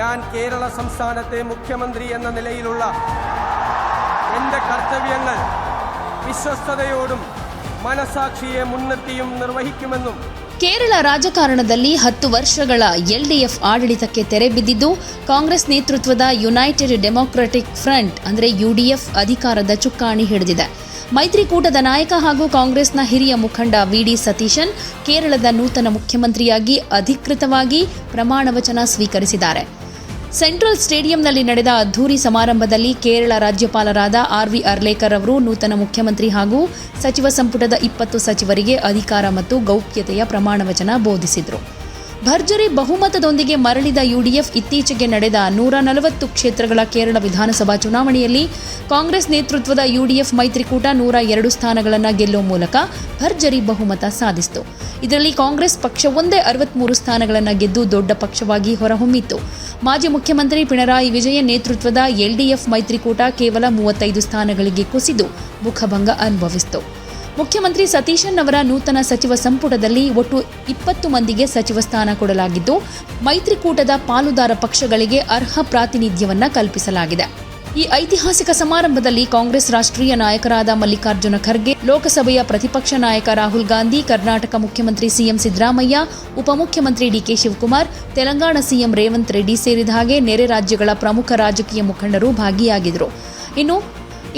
ഞാൻ കേരള സംസ്ഥാനത്തെ മുഖ്യമന്ത്രി എന്ന നിലയിലുള്ള എൻ്റെ കർത്തവ്യങ്ങൾ വിശ്വസ്തയോടും മനസാക്ഷിയെ മുൻനിർത്തിയും നിർവഹിക്കുമെന്നും. ಕೇರಳ ರಾಜಕಾರಣದಲ್ಲಿ 10 ವರ್ಷಗಳ ಎಲ್ಡಿಎಫ್ ಆಡಳಿತಕ್ಕೆ ತೆರೆ ಬಿದ್ದಿದ್ದು, ಕಾಂಗ್ರೆಸ್ ನೇತೃತ್ವದ ಯುನೈಟೆಡ್ ಡೆಮೊಕ್ರಾಟಿಕ್ ಫ್ರಂಟ್ ಅಂದರೆ ಯುಡಿಎಫ್ ಅಧಿಕಾರದ ಚುಕ್ಕಾಣಿ ಹಿಡಿದಿದೆ. ಮೈತ್ರಿಕೂಟದ ನಾಯಕ ಹಾಗೂ ಕಾಂಗ್ರೆಸ್ನ ಹಿರಿಯ ಮುಖಂಡ ವಿಡಿ ಸತೀಶನ್ ಕೇರಳದ ನೂತನ ಮುಖ್ಯಮಂತ್ರಿಯಾಗಿ ಅಧಿಕೃತವಾಗಿ ಪ್ರಮಾಣ ವಚನ ಸ್ವೀಕರಿಸಿದ್ದಾರೆ. ಸೆಂಟ್ರಲ್ ಸ್ಟೇಡಿಯಂನಲ್ಲಿ ನಡೆದ ಅದ್ಧೂರಿ ಸಮಾರಂಭದಲ್ಲಿ ಕೇರಳ ರಾಜ್ಯಪಾಲರಾದ ಆರ್ ವಿ ಅರ್ಲೇಕರ್ ಅವರು ನೂತನ ಮುಖ್ಯಮಂತ್ರಿ ಹಾಗೂ ಸಚಿವ ಸಂಪುಟದ 20 ಸಚಿವರಿಗೆ ಅಧಿಕಾರ ಮತ್ತು ಗೌಪ್ಯತೆಯ ಪ್ರಮಾಣ ವಚನ ಬೋಧಿಸಿದರು. ಭರ್ಜರಿ ಬಹುಮತದೊಂದಿಗೆ ಮರಳಿದ ಯುಡಿಎಫ್ ಇತ್ತೀಚೆಗೆ ನಡೆದ 140 ಕ್ಷೇತ್ರಗಳ ಕೇರಳ ವಿಧಾನಸಭಾ ಚುನಾವಣೆಯಲ್ಲಿ ಕಾಂಗ್ರೆಸ್ ನೇತೃತ್ವದ ಯುಡಿಎಫ್ ಮೈತ್ರಿಕೂಟ 102 ಸ್ಥಾನಗಳನ್ನು ಗೆಲ್ಲುವ ಮೂಲಕ ಭರ್ಜರಿ ಬಹುಮತ ಸಾಧಿಸಿತು. ಇದರಲ್ಲಿ ಕಾಂಗ್ರೆಸ್ ಪಕ್ಷ ಒಂದೇ 63 ಸ್ಥಾನಗಳನ್ನು ಗೆದ್ದು ದೊಡ್ಡ ಪಕ್ಷವಾಗಿ ಹೊರಹೊಮ್ಮಿತ್ತು. ಮಾಜಿ ಮುಖ್ಯಮಂತ್ರಿ ಪಿಣರಾಯಿ ವಿಜಯನ್ ನೇತೃತ್ವದ ಎಲ್ಡಿಎಫ್ ಮೈತ್ರಿಕೂಟ ಕೇವಲ 35 ಸ್ಥಾನಗಳಿಗೆ ಕುಸಿದು ಮುಖಭಂಗ ಅನುಭವಿಸಿತು. ಮುಖ್ಯಮಂತ್ರಿ ಸತೀಶನ್ ಅವರ ನೂತನ ಸಚಿವ ಸಂಪುಟದಲ್ಲಿ ಒಟ್ಟು 20 ಮಂದಿಗೆ ಸಚಿವ ಸ್ಥಾನ ಕೊಡಲಾಗಿದ್ದು, ಮೈತ್ರಿಕೂಟದ ಪಾಲುದಾರ ಪಕ್ಷಗಳಿಗೆ ಅರ್ಹ ಪ್ರಾತಿನಿಧ್ಯವನ್ನು ಕಲ್ಪಿಸಲಾಗಿದೆ. ಈ ಐತಿಹಾಸಿಕ ಸಮಾರಂಭದಲ್ಲಿ ಕಾಂಗ್ರೆಸ್ ರಾಷ್ಟ್ರೀಯ ನಾಯಕರಾದ ಮಲ್ಲಿಕಾರ್ಜುನ ಖರ್ಗೆ, ಲೋಕಸಭೆಯ ಪ್ರತಿಪಕ್ಷ ನಾಯಕ ರಾಹುಲ್ ಗಾಂಧಿ, ಕರ್ನಾಟಕ ಮುಖ್ಯಮಂತ್ರಿ ಸಿಎಂ ಸಿದ್ದರಾಮಯ್ಯ, ಉಪಮುಖ್ಯಮಂತ್ರಿ ಡಿಕೆ ಶಿವಕುಮಾರ್, ತೆಲಂಗಾಣ ಸಿಎಂ ರೇವಂತ್ ರೆಡ್ಡಿ ಸೇರಿದ ಹಾಗೆ ನೆರೆ ರಾಜ್ಯಗಳ ಪ್ರಮುಖ ರಾಜಕೀಯ ಮುಖಂಡರು ಭಾಗಿಯಾಗಿದ್ದರು.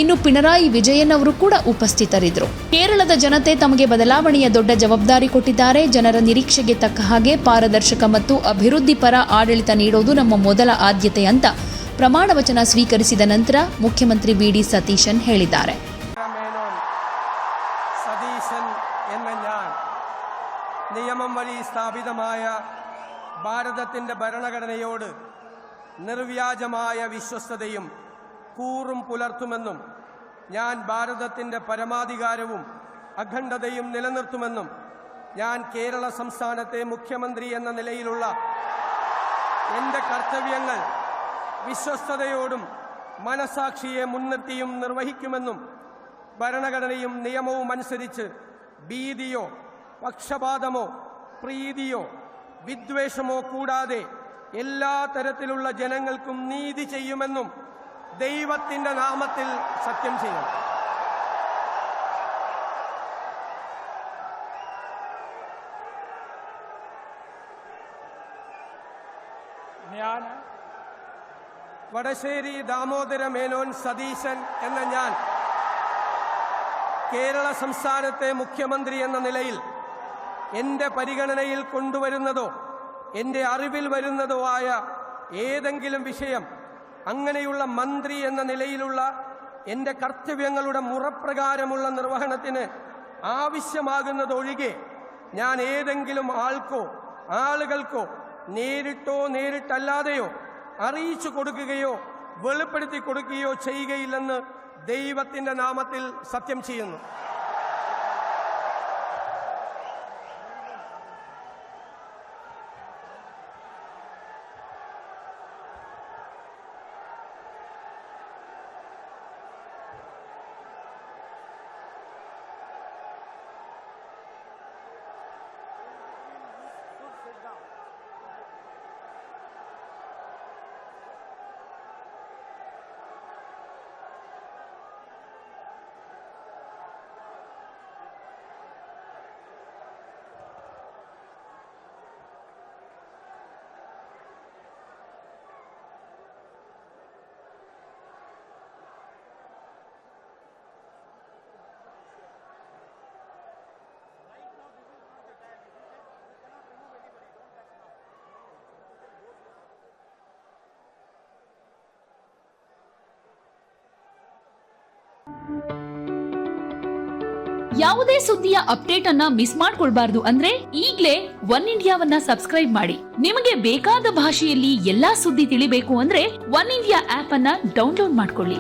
ಇನ್ನು ಪಿಣರಾಯಿ ವಿಜಯನ್ ಅವರು ಕೂಡ ಉಪಸ್ಥಿತರಿದ್ದರು. ಕೇರಳದ ಜನತೆ ತಮಗೆ ಬದಲಾವಣೆಯ ದೊಡ್ಡ ಜವಾಬ್ದಾರಿ ಕೊಟ್ಟಿದ್ದಾರೆ. ಜನರ ನಿರೀಕ್ಷೆಗೆ ತಕ್ಕ ಹಾಗೆ ಪಾರದರ್ಶಕ ಮತ್ತು ಅಭಿವೃದ್ಧಿ ಪರ ಆಡಳಿತ ನೀಡೋದು ನಮ್ಮ ಮೊದಲ ಆದ್ಯತೆ ಅಂತ ಪ್ರಮಾಣ ವಚನ ಸ್ವೀಕರಿಸಿದ ನಂತರ മുഖ്യമന്ത്രി വിഡി സതീശൻ ಹೇಳಿದ್ದಾರೆ. സതീശൻ എന്ന ഞാൻ നിയമം വഴി സ്ഥാപിതമായ ഭാരതത്തിൻ്റെ ഭരണഘടനയോട് നിർവ്യാജമായ വിശ്വസ്തതയും കൂറും പുലർത്തുമെന്നും ഞാൻ ഭാരതത്തിൻ്റെ പരമാധികാരവും അഖണ്ഡതയും നിലനിർത്തുമെന്നും ഞാൻ കേരള സംസ്ഥാനത്തെ മുഖ്യമന്ത്രി എന്ന നിലയിലുള്ള എൻ്റെ കർത്തവ്യങ്ങൾ വിശ്വസ്തയോടും മനസാക്ഷിയെ മുൻനിർത്തിയും നിർവഹിക്കുമെന്നും ഭരണഘടനയും നിയമവും അനുസരിച്ച് ഭീതിയോ പക്ഷപാതമോ പ്രീതിയോ വിദ്വേഷമോ കൂടാതെ എല്ലാ തരത്തിലുള്ള ജനങ്ങൾക്കും നീതി ചെയ്യുമെന്നും ദൈവത്തിൻ്റെ നാമത്തിൽ സത്യം ചെയ്യും. ഞാൻ വടശ്ശേരി ദാമോദര മേനോൻ സതീശൻ എന്ന ഞാൻ കേരള സംസ്ഥാനത്തെ മുഖ്യമന്ത്രി എന്ന നിലയിൽ എൻ്റെ പരിഗണനയിൽ കൊണ്ടുവരുന്നതോ എൻ്റെ അറിവിൽ വരുന്നതോ ആയ ഏതെങ്കിലും വിഷയം അങ്ങനെയുള്ള മന്ത്രി എന്ന നിലയിലുള്ള എൻ്റെ കർത്തവ്യങ്ങളുടെ മുറപ്രകാരമുള്ള നിർവഹണത്തിന് ആവശ്യമാകുന്നതൊഴികെ ഞാൻ ഏതെങ്കിലും ആളുകൾക്കോ നേരിട്ടോ നേരിട്ടല്ലാതെയോ അറിയിച്ചു കൊടുക്കുകയോ വെളിപ്പെടുത്തി കൊടുക്കുകയോ ചെയ്യുകയില്ലെന്ന് ദൈവത്തിൻ്റെ നാമത്തിൽ സത്യം ചെയ്യുന്നു. ಯಾವುದೇ ಸುದ್ದಿಯ ಅಪ್ಡೇಟ್ ಅನ್ನ ಮಿಸ್ ಮಾಡ್ಕೊಳ್ಬಾರ್ದು ಅಂದ್ರೆ ಈಗ್ಲೇ ಒನ್ ಇಂಡಿಯಾವನ್ನ ಸಬ್ಸ್ಕ್ರೈಬ್ ಮಾಡಿ. ನಿಮಗೆ ಬೇಕಾದ ಭಾಷೆಯಲ್ಲಿ ಎಲ್ಲಾ ಸುದ್ದಿ ತಿಳಿಬೇಕು ಅಂದ್ರೆ ಒನ್ ಇಂಡಿಯಾ ಆಪ್ ಅನ್ನ ಡೌನ್ಲೋಡ್ ಮಾಡ್ಕೊಳ್ಳಿ.